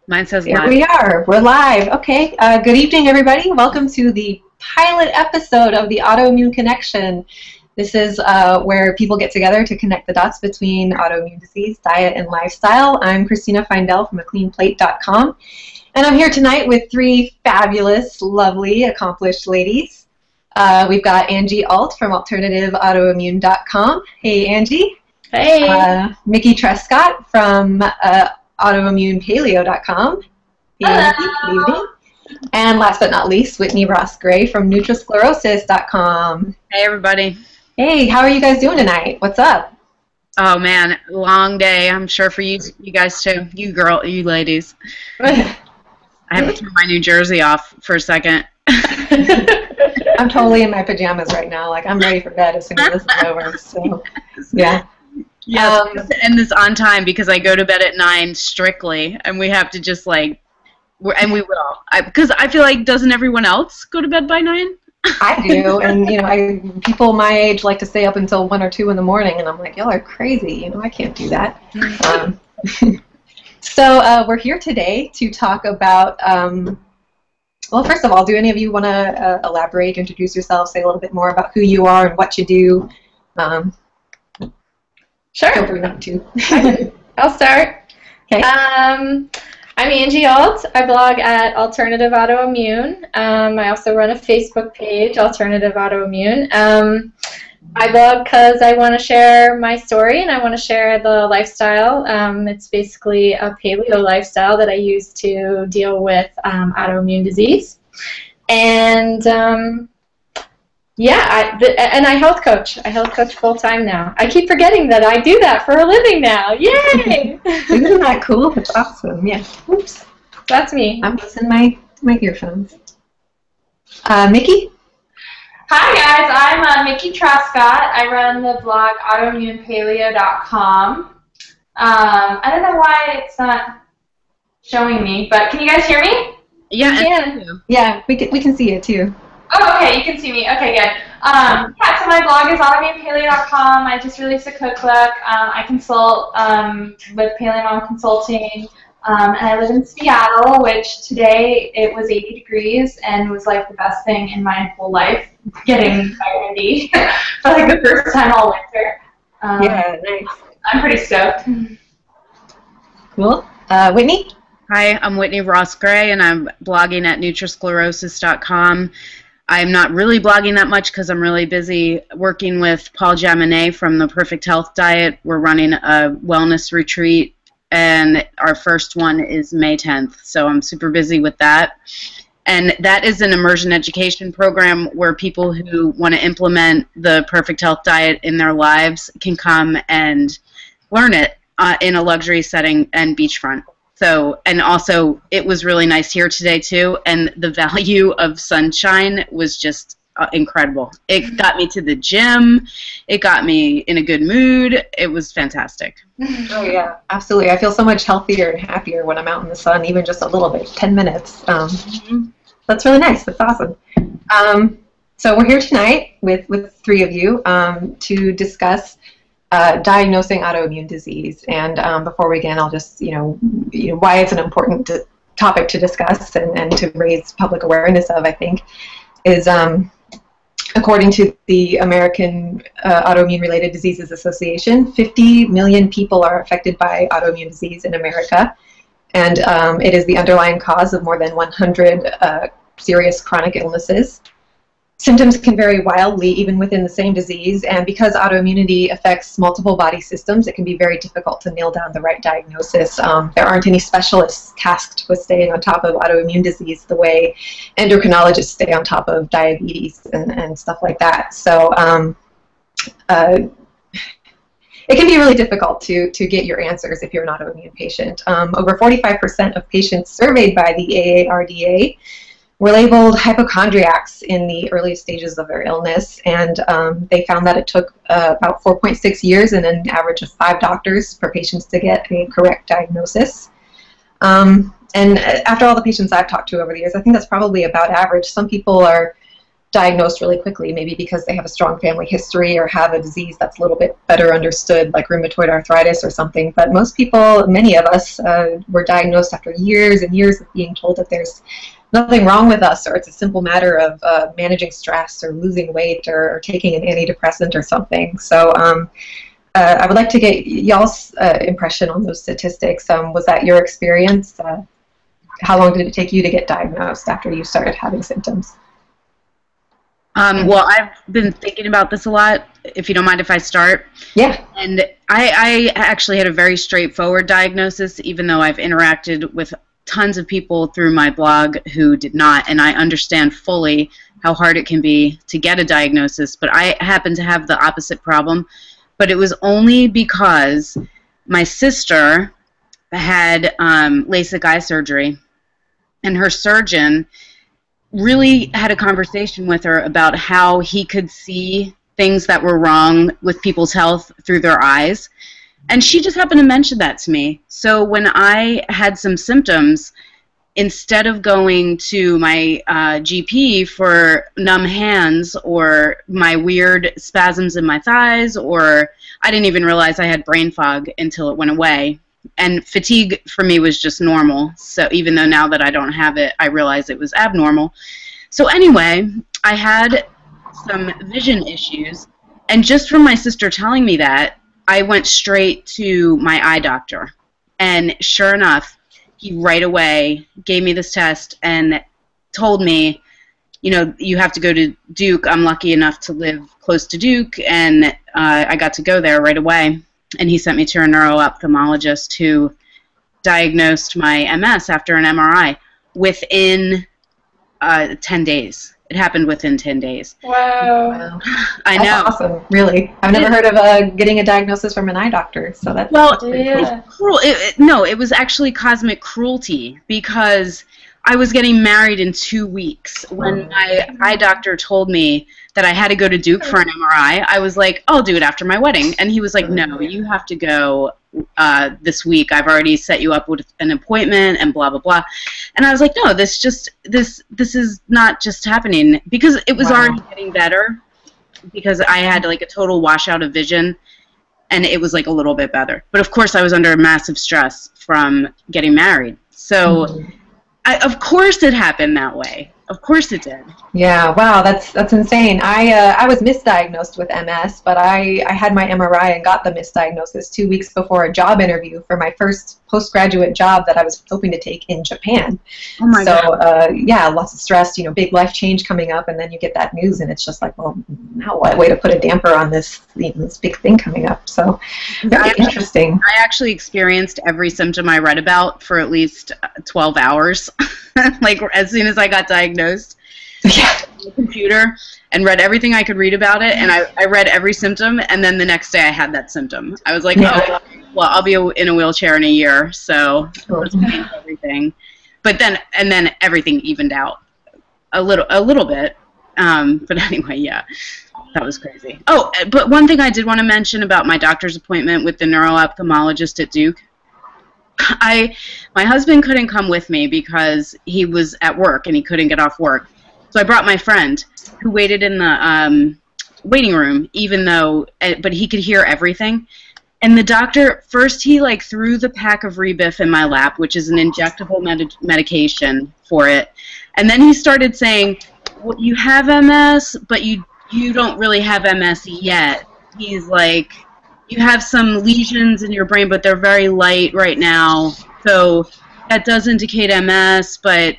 Mine says Here live. we are. We're live. Okay. Good evening, everybody. Welcome to the pilot episode of the Autoimmune Connection. This is where people get together to connect the dots between autoimmune disease, diet, and lifestyle. I'm Christina Feindel from acleanplate.com, and I'm here tonight with three fabulous, lovely, accomplished ladies. We've got Angie Alt from alternativeautoimmune.com. Hey, Angie. Hey. Mickey Trescott from autoimmunepaleo.com. Hey, good evening. And last but not least, Whitney Ross-Gray from nutrisclerosis.com. Hey, everybody. Hey, how are you guys doing tonight? What's up? Oh, man, long day. I'm sure for you guys too. You ladies. I have to turn my New Jersey off for a second. I'm totally in my pajamas right now. Like, I'm ready for bed as soon as this is over. So, yeah. Yeah, to end this on time because I go to bed at 9 strictly, and we have to just like, and we will. Because I feel like, doesn't everyone else go to bed by 9? I do, and you know, people my age like to stay up until 1 or 2 in the morning, and I'm like, y'all are crazy. You know, I can't do that. So we're here today to talk about. Well, first of all, do any of you want to elaborate, introduce yourselves, say a little bit more about who you are and what you do? Sure. Feel free not to. I'll start. Okay. I'm Angie Alt. I blog at Alternative Autoimmune. I also run a Facebook page, Alternative Autoimmune. I blog because I want to share my story and I want to share the lifestyle. It's basically a paleo lifestyle that I use to deal with autoimmune disease. And yeah, and I health coach. I health coach full time now. I keep forgetting that I do that for a living now. Yay! Isn't that cool? It's awesome. Yeah. Oops. That's me. I'm using my earphones. Mickey? Hi guys, I'm Mickey Trescott. I run the blog autoimmunepaleo.com. I don't know why it's not showing me, but can you guys hear me? Yeah. Yeah, we can see it too. Oh, okay, you can see me. Okay, good. Yeah, so my blog is autoimmunepaleo.com. I just released a cookbook. I consult with Paleo Mom Consulting, and I live in Seattle, which today it was 80 degrees and was like the best thing in my whole life, getting vitamin D for like the first time all winter. Yeah, nice. I'm pretty stoked. Cool. Whitney? Hi, I'm Whitney Ross-Gray, and I'm blogging at nutrisclerosis.com. I'm not really blogging that much because I'm really busy working with Paul Jaminet from the Perfect Health Diet. We're running a wellness retreat, and our first one is May 10th, so I'm super busy with that. And that is an immersion education program where people who want to implement the Perfect Health Diet in their lives can come and learn it in a luxury setting and beachfront. So, and also, it was really nice here today, too, and the value of sunshine was just incredible. It got me to the gym. It got me in a good mood. It was fantastic. Oh, yeah, absolutely. I feel so much healthier and happier when I'm out in the sun, even just a little bit, 10 minutes. That's really nice. That's awesome. So we're here tonight with three of you to discuss diagnosing autoimmune disease, and before we begin, I'll just why it's an important topic to discuss and to raise public awareness of. I think is according to the American Autoimmune-Related Diseases Association, 50 million people are affected by autoimmune disease in America, and it is the underlying cause of more than 100 serious chronic illnesses. Symptoms can vary wildly even within the same disease, and because autoimmunity affects multiple body systems, it can be very difficult to nail down the right diagnosis. There aren't any specialists tasked with staying on top of autoimmune disease the way endocrinologists stay on top of diabetes and stuff like that. So it can be really difficult to get your answers if you're an autoimmune patient. Over 45% of patients surveyed by the AARDA were labeled hypochondriacs in the earliest stages of their illness, and they found that it took about 4.6 years and an average of 5 doctors for patients to get a correct diagnosis. And after all the patients I've talked to over the years, I think that's probably about average. Some people are diagnosed really quickly, maybe because they have a strong family history or have a disease that's a little bit better understood, like rheumatoid arthritis or something. But most people, many of us, were diagnosed after years and years of being told that there's nothing wrong with us, or it's a simple matter of managing stress or losing weight or taking an antidepressant or something. So I would like to get y'all's impression on those statistics. Was that your experience? How long did it take you to get diagnosed after you started having symptoms? Well, I've been thinking about this a lot, if you don't mind if I start. Yeah. And I actually had a very straightforward diagnosis, even though I've interacted with tons of people through my blog who did not, and I understand fully how hard it can be to get a diagnosis, but I happen to have the opposite problem. But it was only because my sister had LASIK eye surgery, and her surgeon really had a conversation with her about how he could see things that were wrong with people's health through their eyes. And she just happened to mention that to me. So when I had some symptoms, instead of going to my GP for numb hands or my weird spasms in my thighs, or I didn't even realize I had brain fog until it went away. And fatigue for me was just normal. So even though now that I don't have it, I realize it was abnormal. So anyway, I had some vision issues. And just from my sister telling me that, I went straight to my eye doctor. And sure enough, he right away gave me this test and told me, you know, you have to go to Duke. I'm lucky enough to live close to Duke, and I got to go there right away. And he sent me to a neuro-ophthalmologist who diagnosed my MS after an MRI within 10 days. It happened within 10 days. Wow. I know. That's awesome, really. I've never heard of getting a diagnosis from an eye doctor, so that's Yeah. It's cruel. No, it was actually cosmic cruelty, because I was getting married in 2 weeks. When my eye doctor told me that I had to go to Duke for an MRI, I was like, I'll do it after my wedding. And he was like, no, you have to go this week. I've already set you up with an appointment and blah, blah, blah. And I was like, no, this is not just happening, because it was already getting better, because I had like a total washout of vision, and it was like a little bit better. But of course I was under massive stress from getting married. So of course it happened that way. Of course it did. Yeah, wow, that's insane. I was misdiagnosed with MS, but I had my MRI and got the misdiagnosis 2 weeks before a job interview for my first postgraduate job that I was hoping to take in Japan. Oh my God. Yeah, lots of stress, you know, big life change coming up, and then you get that news, and it's just like, well, now what? Way to put a damper on this big thing coming up. So very interesting. I actually experienced every symptom I read about for at least 12 hours. Like as soon as I got diagnosed, yeah. on the computer and read everything I could read about it, and I read every symptom, and then the next day I had that symptom. I was like, oh, well, I'll be in a wheelchair in a year, so let's change everything. But then everything evened out a little bit. But anyway, yeah, that was crazy. Oh, but one thing I did want to mention about my doctor's appointment with the neuro-ophthalmologist at Duke. My husband couldn't come with me because he was at work and he couldn't get off work. So I brought my friend, who waited in the waiting room, but he could hear everything. And the doctor, first he like threw the pack of Rebif in my lap, which is an injectable medication for it. And then he started saying, well, you have MS, but you don't really have MS yet. He's like, you have some lesions in your brain, but they're very light right now. So that does indicate MS, but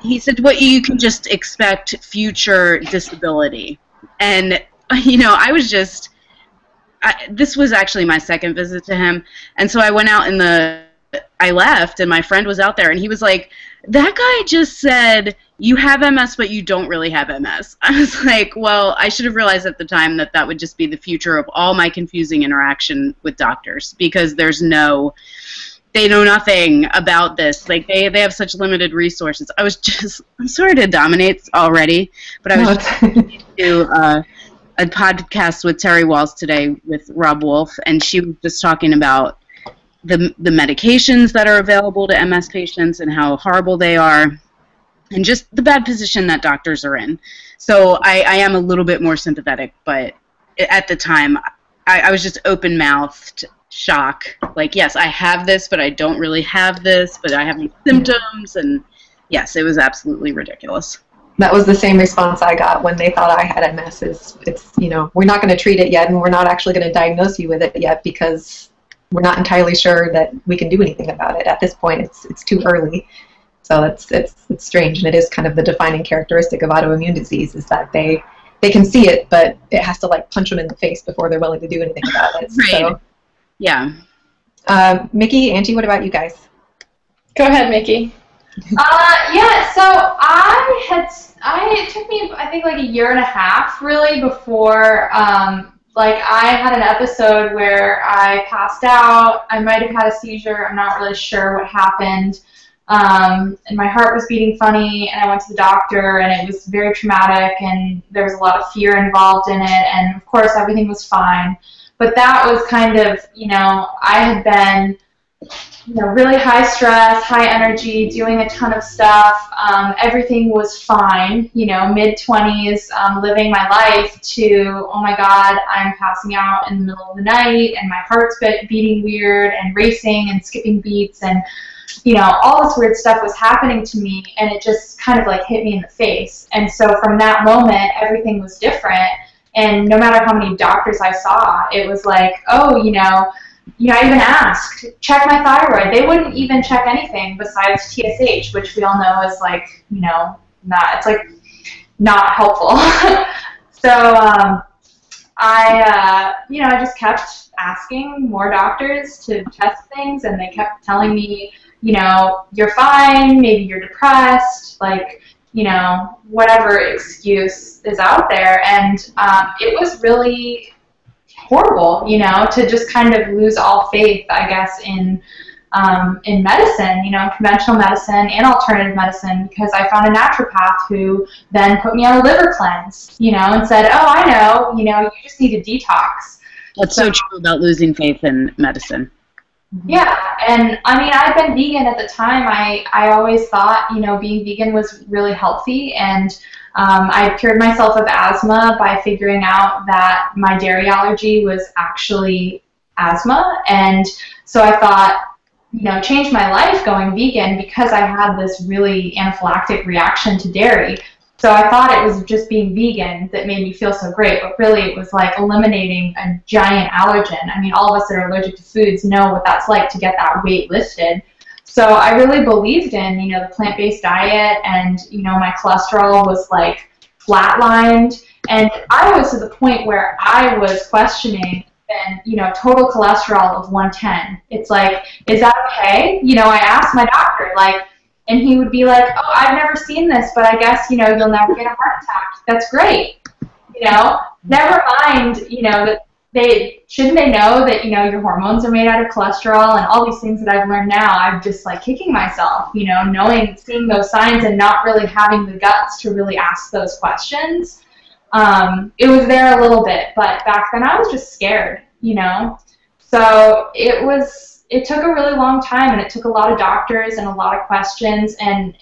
he said, well, you can just expect future disability. And, you know, I was just, this was actually my second visit to him. And so I went out I left, and my friend was out there, and he was like, that guy just said, you have MS, but you don't really have MS. I was like, well, I should have realized at the time that that would just be the future of all my confusing interaction with doctors, because they know nothing about this. Like, they have such limited resources. I'm sorry to dominate already, but I was just listening to a podcast with Terry Walls today with Rob Wolf, and she was just talking about the medications that are available to MS patients and how horrible they are. and just the bad position that doctors are in. So I am a little bit more sympathetic, but at the time, I was just open-mouthed shock. Like, yes, I have this, but I don't really have this, but I have these symptoms, and yes, it was absolutely ridiculous. That was the same response I got when they thought I had MS. It's you know, we're not going to treat it yet, and we're not actually going to diagnose you with it yet because we're not entirely sure that we can do anything about it. At this point, it's too early. So it's strange, and it is kind of the defining characteristic of autoimmune disease is that they can see it, but it has to like punch them in the face before they're willing to do anything about it. Right. So, yeah. Mickey, Angie, what about you guys? Go ahead, Mickey. Yeah, so it took me, I think, like a year and a half, really, before, like, I had an episode where I passed out. I might have had a seizure. I'm not really sure what happened. And my heart was beating funny, and I went to the doctor, and it was very traumatic, and there was a lot of fear involved in it, and, of course, everything was fine. But that was kind of, you know, I had been, you know, really high stress, high energy, doing a ton of stuff. Everything was fine, you know, mid-20s, living my life to, oh my God, I'm passing out in the middle of the night, and my heart's beating weird and racing and skipping beats, and, you know, all this weird stuff was happening to me, and it just kind of like hit me in the face. And so from that moment, everything was different. And no matter how many doctors I saw, it was like, oh, you know, I even asked, check my thyroid. They wouldn't even check anything besides TSH, which we all know is like, you know, it's like not helpful. So you know, I just kept asking more doctors to test things, and they kept telling me, you know, you're fine, maybe you're depressed, like, you know, whatever excuse is out there. And it was really horrible, you know, to just kind of lose all faith, I guess, in medicine, you know, conventional medicine and alternative medicine, because I found a naturopath who then put me on a liver cleanse, you know, and said, oh, I know, you know, you just need a detox. That's so true about losing faith in medicine. Yeah, and I mean, I've been vegan at the time. I always thought, you know, being vegan was really healthy, and I cured myself of asthma by figuring out that my dairy allergy was actually asthma, and so I thought, you know, changed my life going vegan because I had this really anaphylactic reaction to dairy. So I thought it was just being vegan that made me feel so great, but really it was like eliminating a giant allergen. I mean, all of us that are allergic to foods know what that's like to get that weight lifted. So I really believed in, you know, the plant-based diet, and, you know, my cholesterol was like flatlined, and I was to the point where I was questioning, and, you know, total cholesterol of 110. It's like, is that okay? You know, I asked my doctor, like, and he would be like, oh, I've never seen this, but I guess, you know, you'll never get a heart attack. That's great. You know, never mind, you know, that shouldn't they know that, you know, your hormones are made out of cholesterol and all these things that I've learned now. I'm just like kicking myself, you know, seeing those signs and not really having the guts to really ask those questions. It was there a little bit, but back then I was just scared, you know. So it took a really long time, and it took a lot of doctors and a lot of questions, and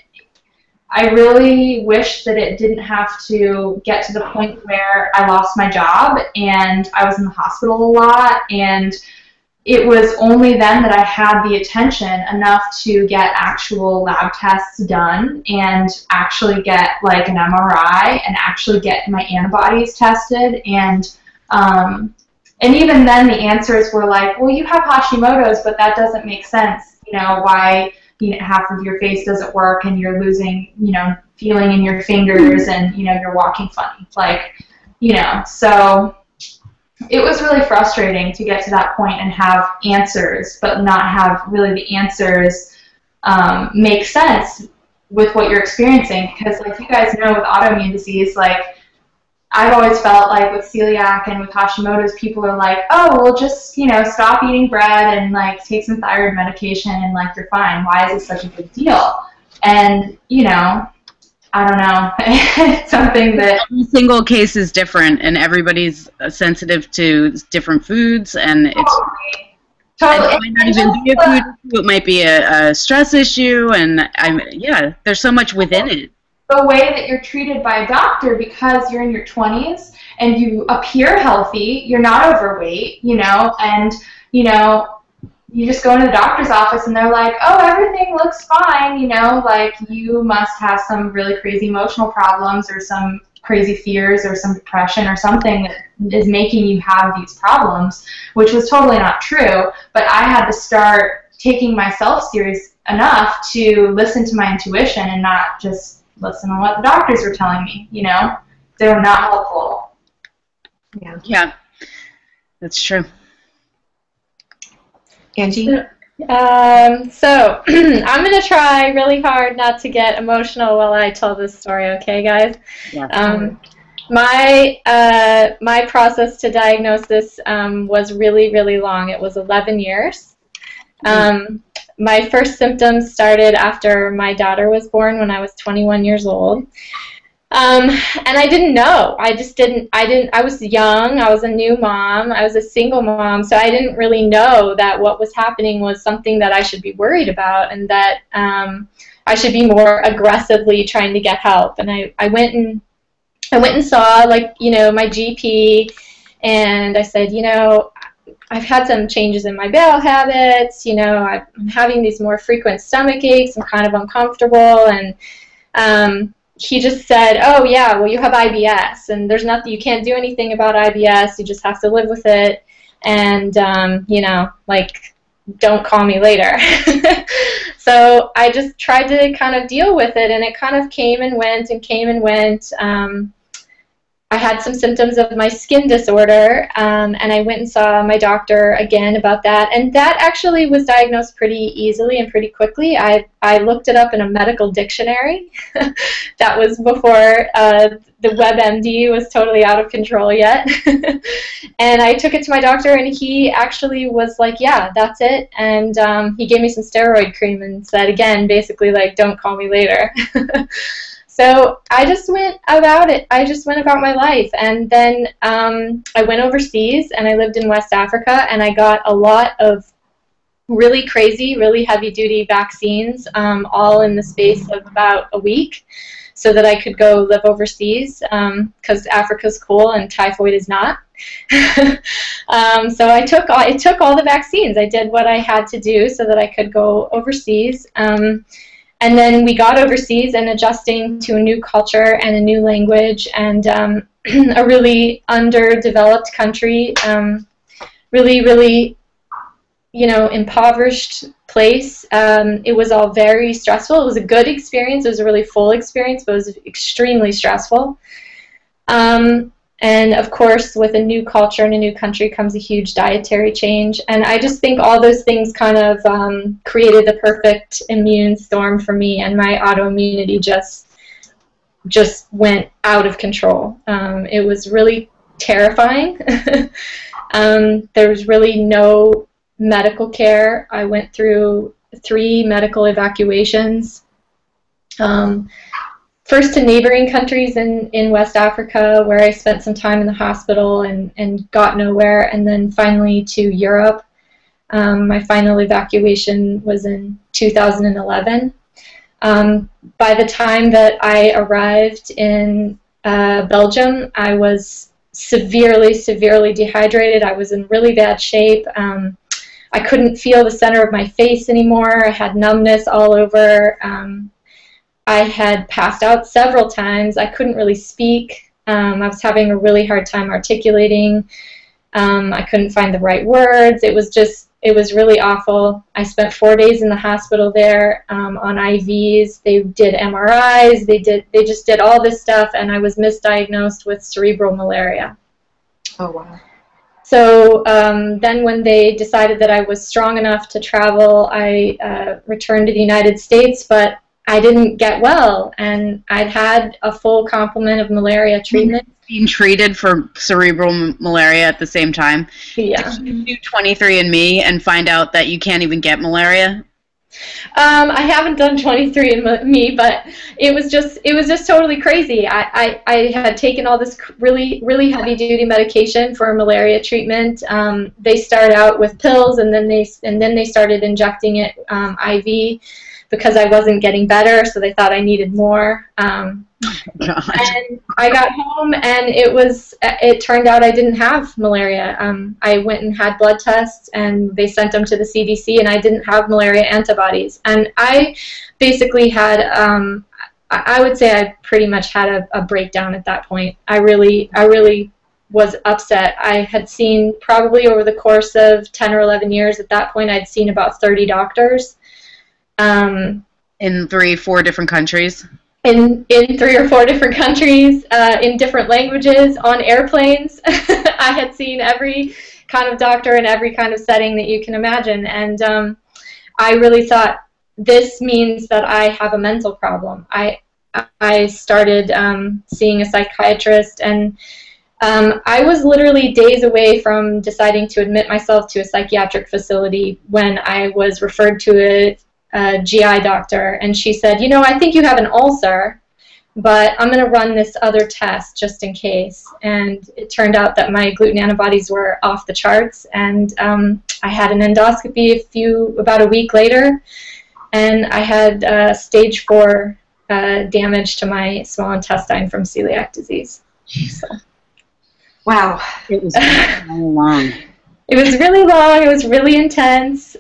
I really wish that it didn't have to get to the point where I lost my job and I was in the hospital a lot, and it was only then that I had the attention enough to get actual lab tests done and actually get like an MRI and actually get my antibodies tested, and even then, the answers were like, well, you have Hashimoto's, but that doesn't make sense. You know, why, you know, half of your face doesn't work, and you're losing, you know, feeling in your fingers, and, you know, you're walking funny. Like, you know, so it was really frustrating to get to that point and have answers, but not have really the answers make sense with what you're experiencing. Because, like you guys know, with autoimmune disease, like, I've always felt like with celiac and with Hashimoto's, people are like, oh, well, just, you know, stop eating bread and, like, take some thyroid medication and, like, you're fine. Why is it such a big deal? And, you know, I don't know. It's something that... Every single case is different, and everybody's sensitive to different foods, and it's... Totally. It might not even be a food issue. It might be a stress issue, and yeah, there's so much within it the way that you're treated by a doctor, because you're in your 20s and you appear healthy, you're not overweight, you know, and, you know, you just go into the doctor's office and they're like, oh, everything looks fine, you know, like you must have some really crazy emotional problems or some crazy fears or some depression or something that is making you have these problems, which was totally not true. But I had to start taking myself serious enough to listen to my intuition and not just listen to what the doctors were telling me, you know. They were not helpful. Yeah, that's true. Angie? So I'm going to try really hard not to get emotional while I tell this story, okay, guys? Yeah. My process to diagnosis was really, really long. It was 11 years. My first symptoms started after my daughter was born when I was 21 years old. And I didn't know. I was young, I was a new mom, I was a single mom, so I didn't really know that what was happening was something that I should be worried about and that I should be more aggressively trying to get help. And I went and saw, like, you know, my GP, and I said, you know, I've had some changes in my bowel habits, you know, I'm having these more frequent stomach aches, I'm kind of uncomfortable, and he just said, oh yeah, well you have IBS, and there's nothing, you can't do anything about IBS, you just have to live with it, and you know, like, don't call me later. So I just tried to kind of deal with it, and it kind of came and went and came and went. I had some symptoms of my skin disorder, and I went and saw my doctor again about that, and that actually was diagnosed pretty easily and pretty quickly. I looked it up in a medical dictionary. That was before the WebMD was totally out of control yet. And I took it to my doctor, and he actually was like, yeah, that's it, and he gave me some steroid cream and said, again, basically, like, don't call me later. So I just went about it. I just went about my life. And then I went overseas, and I lived in West Africa, and I got a lot of really crazy, really heavy-duty vaccines, all in the space of about a week, so that I could go live overseas, because Africa's cool and typhoid is not. So I took all the vaccines. I did what I had to do so that I could go overseas. And then we got overseas, and adjusting to a new culture and a new language and a really underdeveloped country, really, really, you know, impoverished place. It was all very stressful. It was a good experience. It was a really full experience, but it was extremely stressful. And of course, with a new culture and a new country comes a huge dietary change. And I just think all those things kind of created the perfect immune storm for me, and my autoimmunity just went out of control. It was really terrifying. There was really no medical care. I went through 3 medical evacuations. First to neighboring countries in West Africa, where I spent some time in the hospital and got nowhere, and then finally to Europe. My final evacuation was in 2011. By the time that I arrived in Belgium, I was severely, severely dehydrated. I was in really bad shape. I couldn't feel the center of my face anymore. I had numbness all over. I had passed out several times. I couldn't really speak. I was having a really hard time articulating. I couldn't find the right words. It was really awful. I spent 4 days in the hospital there on IVs. They did MRIs. They just did all this stuff, and I was misdiagnosed with cerebral malaria. Oh, wow. So then when they decided that I was strong enough to travel, I returned to the United States, but I didn't get well, and I'd had a full complement of malaria treatment. Being treated for cerebral malaria at the same time. Yeah. Did you do 23andMe and find out that you can't even get malaria? I haven't done 23andMe, but it was just totally crazy. I had taken all this really, really heavy-duty medication for malaria treatment. They start out with pills, and then they started injecting it IV. because I wasn't getting better, so they thought I needed more. And I got home, and it turned out I didn't have malaria. I went and had blood tests, and they sent them to the CDC, and I didn't have malaria antibodies. And I basically had, I would say I pretty much had a breakdown at that point. I really was upset. I had seen, probably over the course of 10 or 11 years at that point, I'd seen about 30 doctors. In 3-4 different countries? In 3 or 4 different countries, in different languages, on airplanes. I had seen every kind of doctor in every kind of setting that you can imagine. And I really thought, this means that I have a mental problem. I started seeing a psychiatrist, and I was literally days away from deciding to admit myself to a psychiatric facility when I was referred to a GI doctor, and she said, you know, I think you have an ulcer, but I'm going to run this other test just in case. And it turned out that my gluten antibodies were off the charts, and I had an endoscopy about a week later, and I had stage 4 damage to my small intestine from celiac disease. So. Wow. It was so long. It was really long. It was really intense.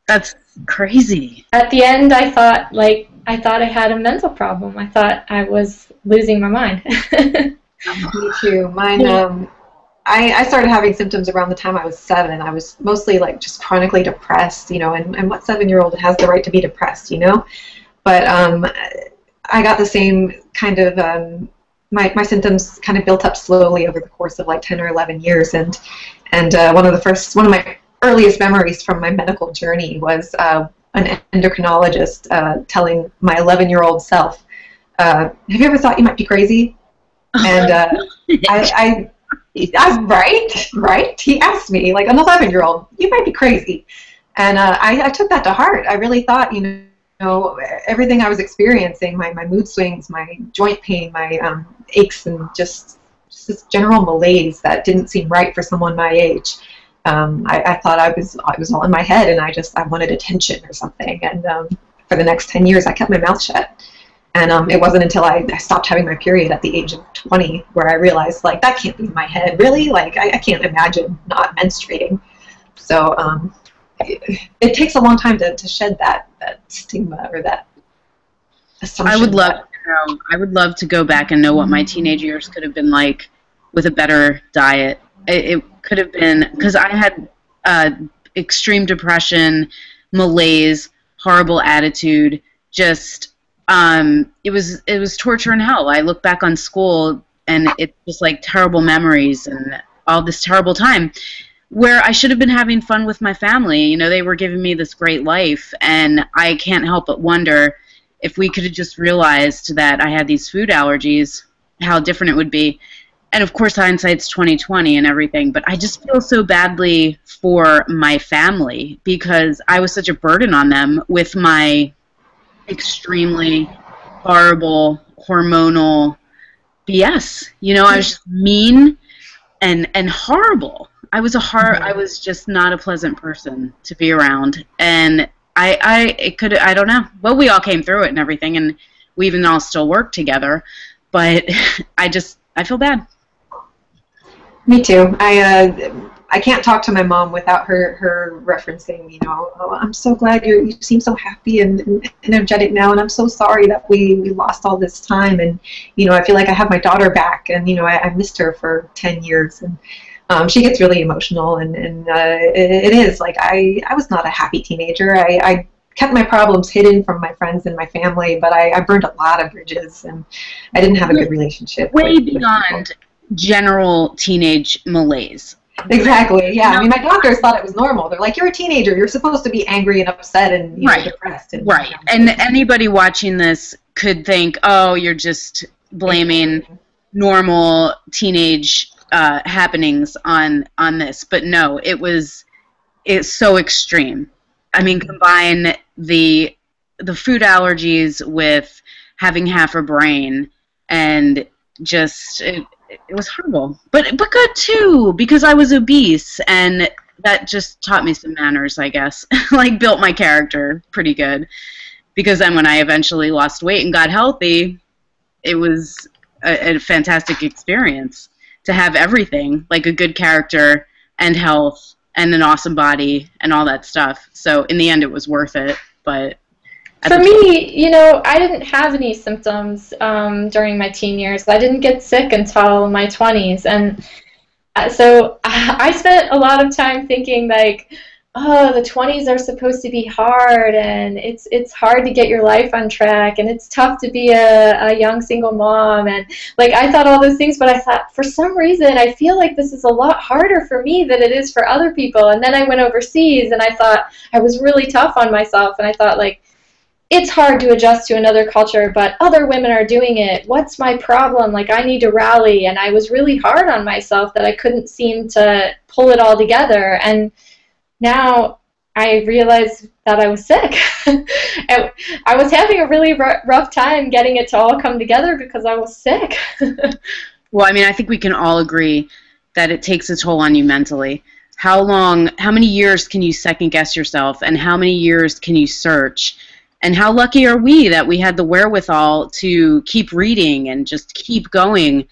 That's crazy. At the end, I thought I had a mental problem. I thought I was losing my mind. Me too. Mine. I started having symptoms around the time I was 7. I was mostly like just chronically depressed, you know. And what 7-year-old has the right to be depressed, you know? But I got the same kind of. My symptoms kind of built up slowly over the course of like 10 or 11 years, and one of my earliest memories from my medical journey was an endocrinologist telling my 11-year-old self, "Have you ever thought you might be crazy?" And I right. He asked me, like an 11-year-old, "You might be crazy," and I took that to heart. I really thought, you know, everything I was experiencing, my mood swings, my joint pain, my aches, and just this general malaise that didn't seem right for someone my age. I thought I was all in my head, and I wanted attention or something. And for the next 10 years, I kept my mouth shut. And it wasn't until I stopped having my period at the age of 20 where I realized, like, that can't be in my head, really. Like, I can't imagine not menstruating. So it takes a long time to shed that stigma or that assumption. I would love to go back and know what my teenage years could have been like with a better diet. It could have been, because I had extreme depression, malaise, horrible attitude, just it was torture and hell. I look back on school, and it's just like terrible memories and all this terrible time where I should have been having fun with my family. You know, they were giving me this great life, and I can't help but wonder if we could have just realized that I had these food allergies, how different it would be. And of course, hindsight's 20/20 and everything, but I just feel so badly for my family because I was such a burden on them with my extremely horrible hormonal BS. You know, I was just mean and horrible. I was just not a pleasant person to be around, and I don't know. Well, we all came through it and everything, and we even all still work together, but I feel bad. Me too. I can't talk to my mom without her referencing, you know, "Oh, I'm so glad you seem so happy and energetic now, and I'm so sorry that we lost all this time, and, you know, I feel like I have my daughter back, and, you know, I missed her for 10 years, and she gets really emotional, and it is, like, I was not a happy teenager. I kept my problems hidden from my friends and my family, but I burned a lot of bridges, and I didn't have a good relationship. Way beyond general teenage malaise. Exactly, yeah. I mean, my doctors thought it was normal. They're like, "You're a teenager. You're supposed to be angry and upset and, you know, depressed." And, right. And anybody watching this could think, "Oh, you're just blaming normal teenage happenings on this." But no, it's so extreme. I mean, combine the food allergies with having half a brain, and just it was horrible, but good too, because I was obese, and that just taught me some manners, I guess. Like, built my character pretty good. Because then when I eventually lost weight and got healthy, it was a fantastic experience to have everything, like a good character and health and an awesome body and all that stuff. So in the end, it was worth it. But for me, you know, I didn't have any symptoms during my teen years. I didn't get sick until my 20s. And so I spent a lot of time thinking, like, oh, the 20s are supposed to be hard, and it's hard to get your life on track, and it's tough to be a young single mom, and like I thought all those things, but I thought for some reason I feel like this is a lot harder for me than it is for other people. And then I went overseas, and I thought I was really tough on myself, and I thought, like, it's hard to adjust to another culture, but other women are doing it. What's my problem? Like, I need to rally. And I was really hard on myself that I couldn't seem to pull it all together. And now I realized that I was sick. I was having a really rough time getting it to all come together because I was sick. Well, I mean, I think we can all agree that it takes a toll on you mentally. How many years can you second guess yourself, and how many years can you search? And how lucky are we that we had the wherewithal to keep reading and just keep going?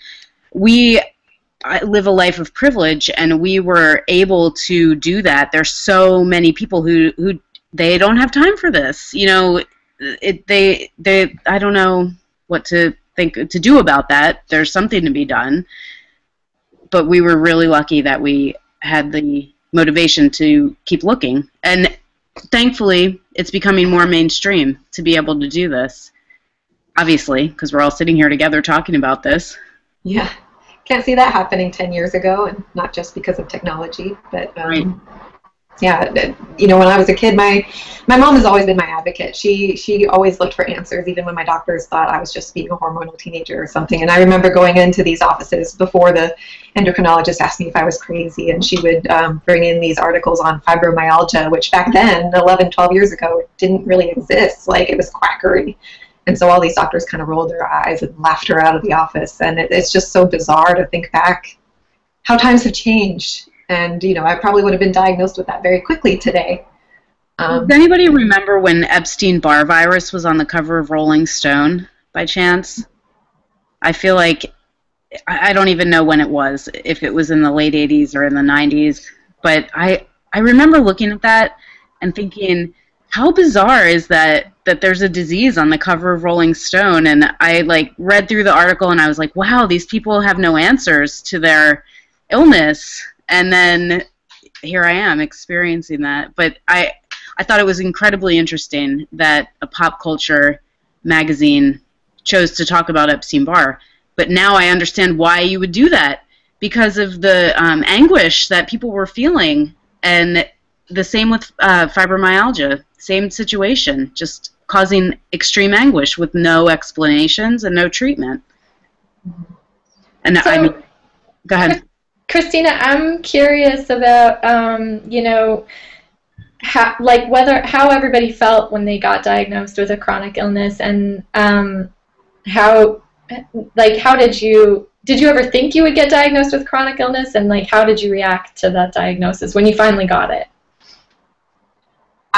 I live a life of privilege, and we were able to do that. There's so many people who they don't have time for this. You know, I don't know what to think to do about that. There's something to be done. But we were really lucky that we had the motivation to keep looking. And thankfully, it's becoming more mainstream to be able to do this. Obviously, because we're all sitting here together talking about this. Yeah. Can't see that happening 10 years ago, and not just because of technology, but right. Yeah, you know, when I was a kid, my mom has always been my advocate. She always looked for answers, even when my doctors thought I was just being a hormonal teenager or something. And I remember going into these offices before the endocrinologist asked me if I was crazy, and she would bring in these articles on fibromyalgia, which back then, 11, 12 years ago, didn't really exist. Like, it was quackery. And so all these doctors kind of rolled their eyes and laughed her out of the office. And it's just so bizarre to think back how times have changed. And, you know, I probably would have been diagnosed with that very quickly today. Does anybody remember when Epstein-Barr virus was on the cover of Rolling Stone, by chance? I feel like, I don't even know when it was, if it was in the late 80s or in the 90s. But I remember looking at that and thinking, how bizarre is that there's a disease on the cover of Rolling Stone? And I like read through the article, and I was like, wow, these people have no answers to their illness. And then here I am experiencing that. But I thought it was incredibly interesting that a pop culture magazine chose to talk about Epstein-Barr. But now I understand why you would do that, because of the anguish that people were feeling. And the same with fibromyalgia, same situation, just causing extreme anguish with no explanations and no treatment. And so, I mean, go ahead. Christina, I'm curious about, you know, how everybody felt when they got diagnosed with a chronic illness, and how did you ever think you would get diagnosed with chronic illness, and like how did you react to that diagnosis when you finally got it?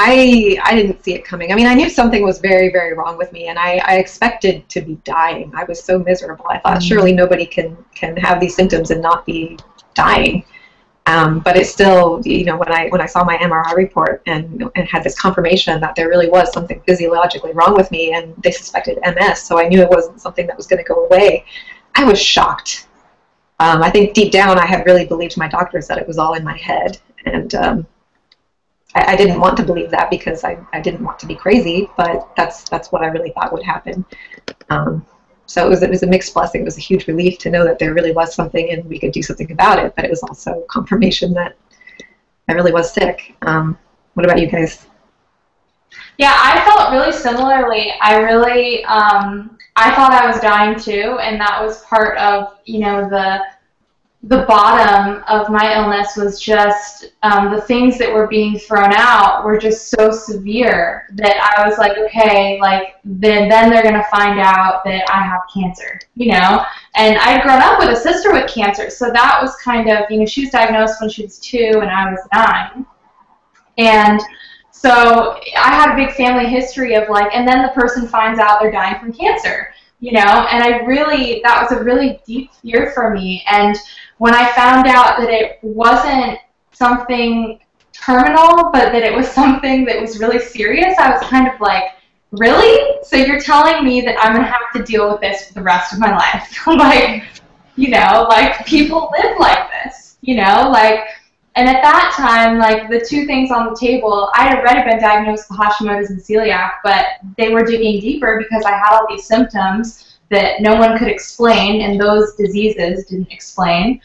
I didn't see it coming. I mean, I knew something was very, very wrong with me, and I expected to be dying. I was so miserable. I thought surely nobody can have these symptoms and not be dying. But it's still, you know, when I saw my MRI report and had this confirmation that there really was something physiologically wrong with me, and they suspected MS, so I knew it wasn't something that was going to go away, I was shocked. I think deep down I had really believed my doctors that it was all in my head, and I didn't want to believe that because I didn't want to be crazy, but that's what I really thought would happen. So it was a mixed blessing. It was a huge relief to know that there really was something and we could do something about it, but it was also confirmation that I really was sick. What about you guys? Yeah, I felt really similarly. I thought I was dying too, and that was part of, you know, the bottom of my illness was just the things that were being thrown out were just so severe that I was like, okay, like then they're going to find out that I have cancer, you know? And I'd grown up with a sister with cancer, so that was kind of, you know, she was diagnosed when she was 2 and I was 9. And so I had a big family history of like, and then the person finds out they're dying from cancer, you know? And that was a really deep fear for me. And when I found out that it wasn't something terminal, but that it was something that was really serious, I was kind of like, really? So you're telling me that I'm going to have to deal with this for the rest of my life? Like, you know, like people live like this, you know, like, and at that time, like the 2 things on the table, I had already been diagnosed with Hashimoto's and celiac, but they were digging deeper because I had all these symptoms that no one could explain, and those diseases didn't explain.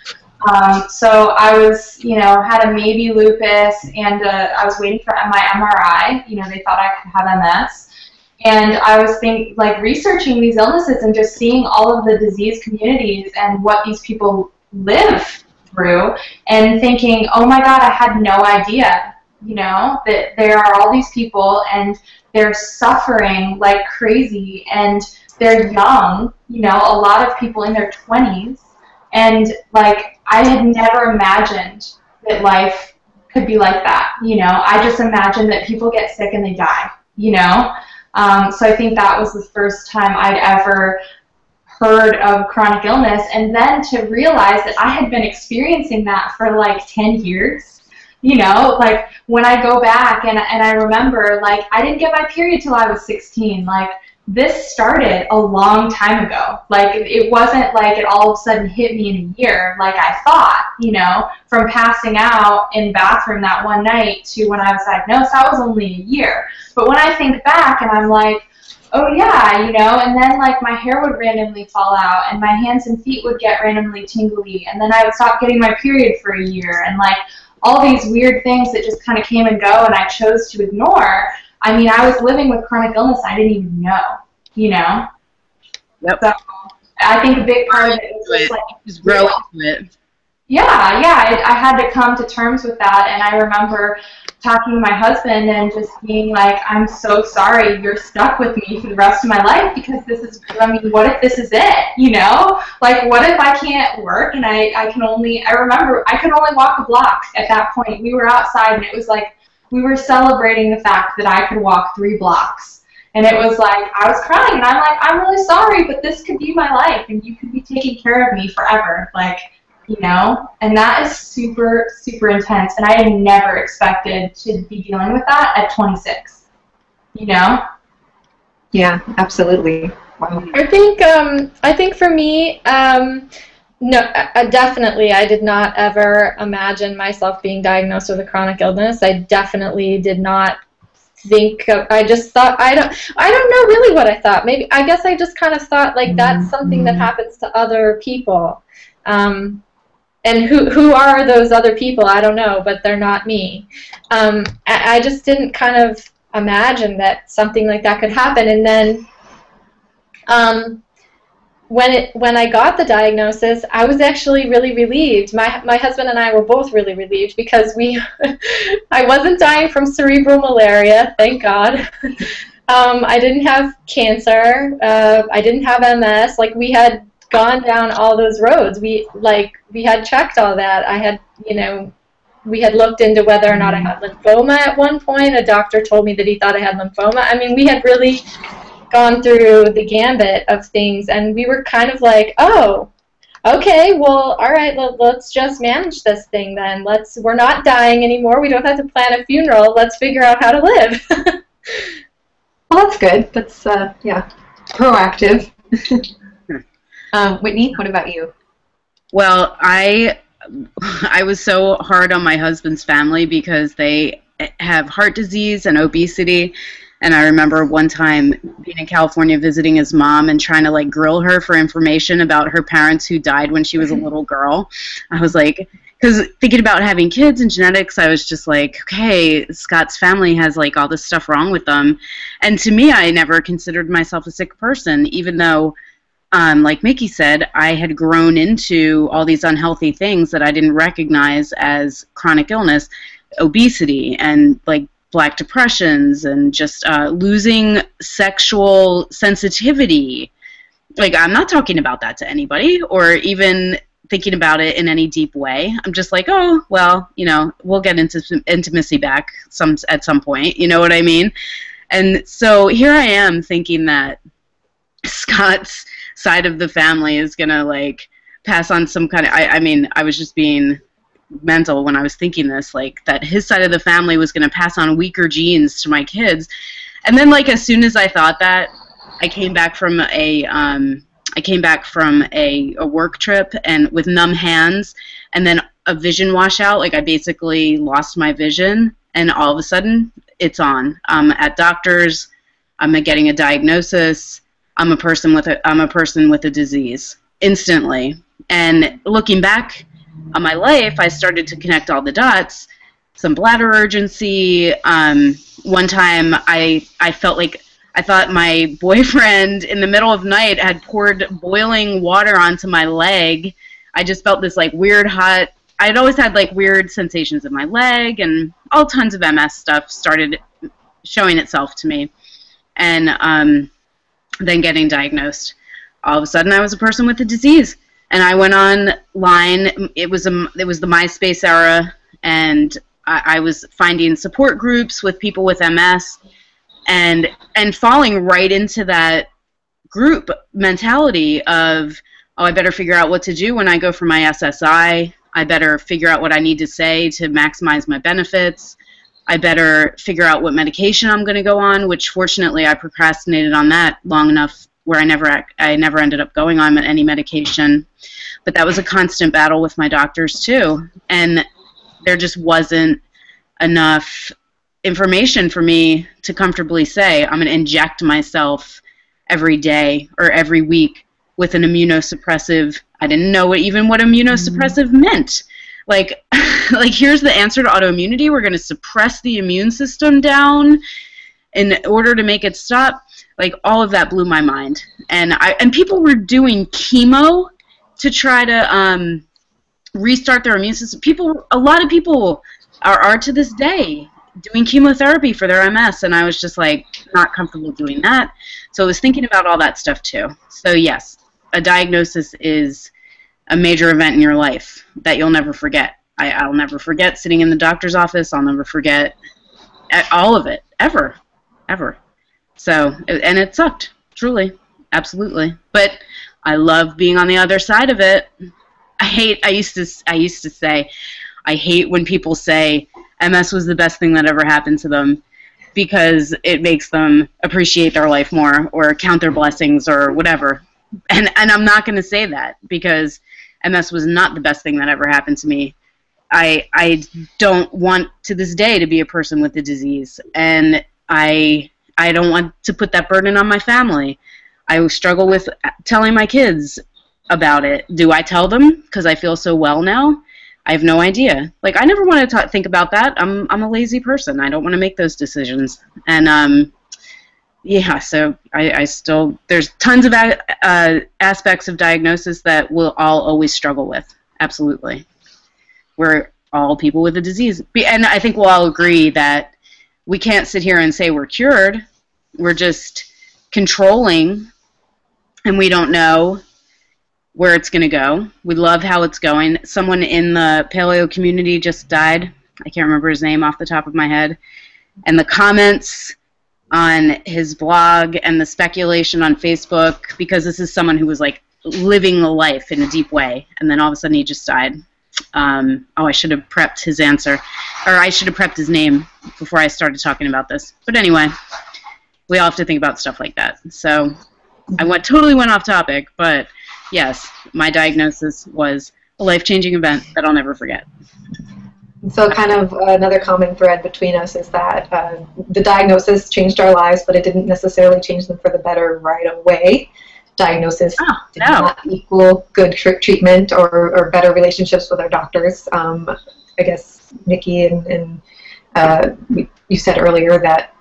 So I was, you know, had a maybe lupus, and I was waiting for my MRI. You know, they thought I could have MS. And I was researching these illnesses and just seeing all of the disease communities and what these people live through, and thinking, oh my God, I had no idea, you know, that there are all these people and they're suffering like crazy, and they're young, you know, a lot of people in their 20s, and like I had never imagined that life could be like that, you know. I just imagined that people get sick and they die, you know. So I think that was the first time I'd ever heard of chronic illness, and then to realize that I had been experiencing that for like 10 years, you know, like when I go back and I remember, like, I didn't get my period till I was 16, like this started a long time ago. Like it wasn't like it all of a sudden hit me in a year like I thought, you know, from passing out in the bathroom that one night to when I was diagnosed, that was only a year. But when I think back and I'm like, oh yeah, you know, and then like my hair would randomly fall out and my hands and feet would get randomly tingly, and then I would stop getting my period for a year, and like all these weird things that just kind of came and go and I chose to ignore. I mean, I was living with chronic illness I didn't even know, you know? Yep. So I think a big part of it was just grow into it. Yeah, I had to come to terms with that, and I remember talking to my husband and just being like, I'm so sorry you're stuck with me for the rest of my life, because this is, I mean, what if this is it, you know? Like, what if I can't work and I remember I could only walk a block at that point. We were outside and it was like, we were celebrating the fact that I could walk 3 blocks. And it was like, I was crying and I'm like, I'm really sorry, but this could be my life and you could be taking care of me forever. Like, you know, and that is super, super intense. And I had never expected to be dealing with that at 26, you know? Yeah, absolutely. Wow. I think for me, no, definitely, I did not ever imagine myself being diagnosed with a chronic illness. I definitely did not think of, I just thought, I don't know really what I thought. Maybe, I guess I just kind of thought like that's something that happens to other people. And who are those other people? I don't know, but they're not me. I just didn't kind of imagine that something like that could happen. And then when I got the diagnosis, I was actually really relieved. My husband and I were both really relieved because I wasn't dying from cerebral malaria, thank God. I didn't have cancer. I didn't have MS. Like, we had gone down all those roads. We had checked all that. I had, you know, we had looked into whether or not I had lymphoma at one point. A doctor told me that he thought I had lymphoma. I mean, we had really gone through the gambit of things, and we were kind of like, oh, okay, well, all right, let's just manage this thing then. We're not dying anymore. We don't have to plan a funeral. Let's figure out how to live. Well, that's good. That's, yeah, proactive. Whitney, what about you? Well, I was so hard on my husband's family because they have heart disease and obesity. And I remember one time being in California visiting his mom and trying to like grill her for information about her parents who died when she was a little girl. I was like, because thinking about having kids and genetics, I was just like, okay, Scott's family has like all this stuff wrong with them. And to me, I never considered myself a sick person, even though like Mickey said, I had grown into all these unhealthy things that I didn't recognize as chronic illness, obesity and like black depressions and just losing sexual sensitivity. Like, I'm not talking about that to anybody or even thinking about it in any deep way. I'm just like, oh, well, you know, we'll get into some intimacy back at some point. You know what I mean? And so here I am thinking that Scott's side of the family is going to, like, pass on some kind of, I mean, I was just being mental when I was thinking this, like, that his side of the family was going to pass on weaker genes to my kids. And then, like, as soon as I thought that, I came back from a work trip and with numb hands and then a vision washout. Like, I basically lost my vision, and all of a sudden it's on. I'm at doctors, I'm getting a diagnosis, I'm a person with a disease instantly. And looking back on my life, I started to connect all the dots. Some bladder urgency. One time I felt like I thought my boyfriend in the middle of night had poured boiling water onto my leg. I just felt this like weird hot, I'd always had like weird sensations in my leg, and all tons of MS stuff started showing itself to me. And then getting diagnosed. All of a sudden I was a person with a disease. And I went online. It was the MySpace era, and I was finding support groups with people with MS. And falling right into that group mentality of, oh, I better figure out what to do when I go for my SSI. I better figure out what I need to say to maximize my benefits. I better figure out what medication I'm going to go on, which fortunately I procrastinated on that long enough where I never ended up going on any medication. But that was a constant battle with my doctors too. And there just wasn't enough information for me to comfortably say I'm going to inject myself every day or every week with an immunosuppressive. I didn't know what immunosuppressive meant. Like, here's the answer to autoimmunity. We're going to suppress the immune system down in order to make it stop. Like, all of that blew my mind. And people were doing chemo to try to restart their immune system. A lot of people are to this day doing chemotherapy for their MS, and I was just like not comfortable doing that. So I was thinking about all that stuff too. So yes, a diagnosis is a major event in your life that you'll never forget. I'll never forget sitting in the doctor's office. I'll never forget all of it, ever. So, and it sucked, truly, absolutely. But I love being on the other side of it. I used to say, I hate when people say MS was the best thing that ever happened to them, because it makes them appreciate their life more or count their blessings or whatever. And I'm not going to say that, because MS was not the best thing that ever happened to me. I don't want to this day to be a person with the disease, and I don't want to put that burden on my family. I struggle with telling my kids about it. Do I tell them because I feel so well now? I have no idea. Like, I never want to think about that. I'm a lazy person. I don't want to make those decisions. And yeah, so I still, there's tons of aspects of diagnosis that we'll all always struggle with. Absolutely. We're all people with a disease. And I think we'll all agree that we can't sit here and say we're cured. We're just controlling, and we don't know where it's going to go. We love how it's going. Someone in the paleo community just died. I can't remember his name off the top of my head. And the comments on his blog and the speculation on Facebook, because this is someone who was like living the life in a deep way, and then all of a sudden he just died. Oh, I should have prepped his answer, or I should have prepped his name before I started talking about this. But anyway, we all have to think about stuff like that. So I totally went off topic, but yes, my diagnosis was a life-changing event that I'll never forget. So kind of another common thread between us is that the diagnosis changed our lives, but it didn't necessarily change them for the better right away. Diagnosis did not equal good treatment or better relationships with our doctors. I guess Nikki and you said earlier that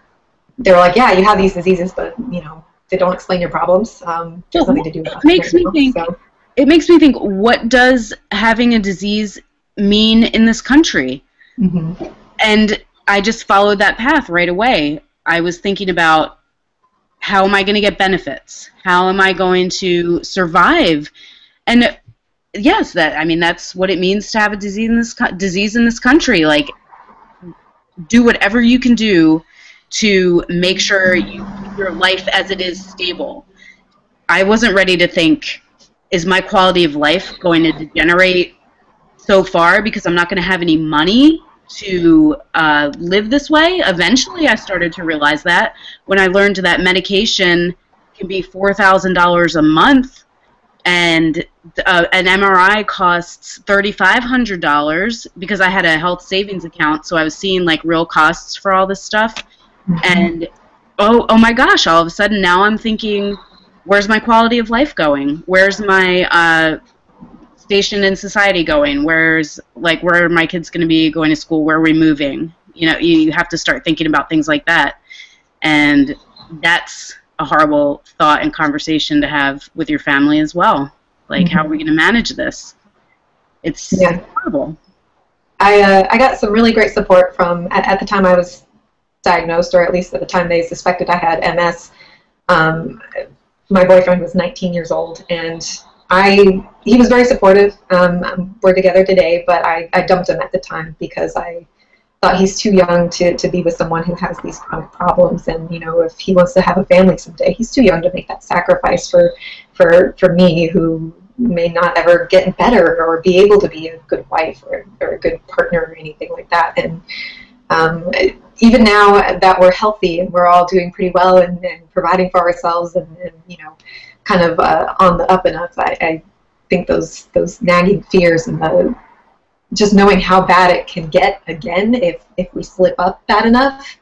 they were like, yeah, you have these diseases, but you know, they don't explain your problems. There's nothing to do with it makes me think. So. It makes me think. What does having a disease mean in this country? Mm-hmm. And I just followed that path right away. I was thinking about, how am I going to get benefits? How am I going to survive? And yes, that's what it means to have a disease in this country. Like, do whatever you can do to make sure your life as it is stable. I wasn't ready to think, is my quality of life going to degenerate so far because I'm not going to have any money to live this way? Eventually I started to realize that when I learned that medication can be $4,000 a month, and an MRI costs $3,500 because I had a health savings account, so I was seeing like real costs for all this stuff. Mm-hmm. And oh my gosh, all of a sudden now I'm thinking, where's my quality of life going? Where's my station in society going? Where are my kids going to be going to school? Where are we moving? You have to start thinking about things like that. And that's a horrible thought and conversation to have with your family as well. Like, mm-hmm. How are we going to manage this? It's horrible. I got some really great support from, at the time I was diagnosed, or at least at the time they suspected I had MS. My boyfriend was 19 years old, and he was very supportive. We're together today, but I dumped him at the time because I thought he's too young to be with someone who has these chronic problems. And, if he wants to have a family someday, he's too young to make that sacrifice for me, who may not ever get better or be able to be a good wife or a good partner or anything like that. And even now that we're healthy and we're all doing pretty well and providing for ourselves and kind of on the up and up, I think those nagging fears and just knowing how bad it can get again if we slip up bad enough,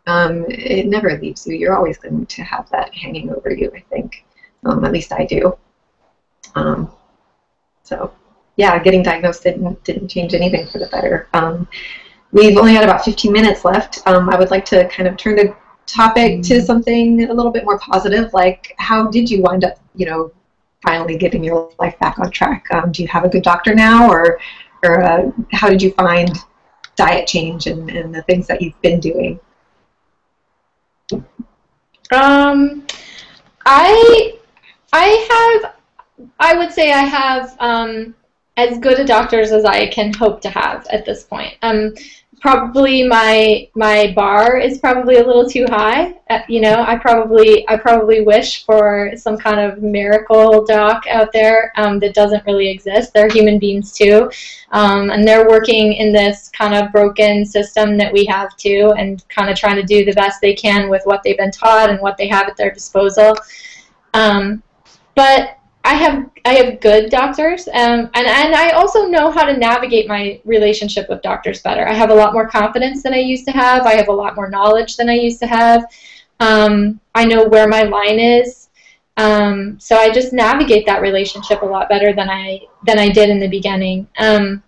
it never leaves you. You're always going to have that hanging over you, I think. At least I do. So yeah, getting diagnosed didn't change anything for the better. We've only got about 15 minutes left. I would like to kind of turn the topic to something a little bit more positive, like how did you wind up, finally getting your life back on track? Do you have a good doctor now, or how did you find diet change and the things that you've been doing? I would say I have as good a doctors as I can hope to have at this point. Probably my bar is probably a little too high. I probably wish for some kind of miracle doc out there that doesn't really exist. They're human beings too, and they're working in this kind of broken system that we have too, and kind of trying to do the best they can with what they've been taught and what they have at their disposal. But I have good doctors, and I also know how to navigate my relationship with doctors better. I have a lot more confidence than I used to have. I have a lot more knowledge than I used to have. I know where my line is, so I just navigate that relationship a lot better than I did in the beginning. And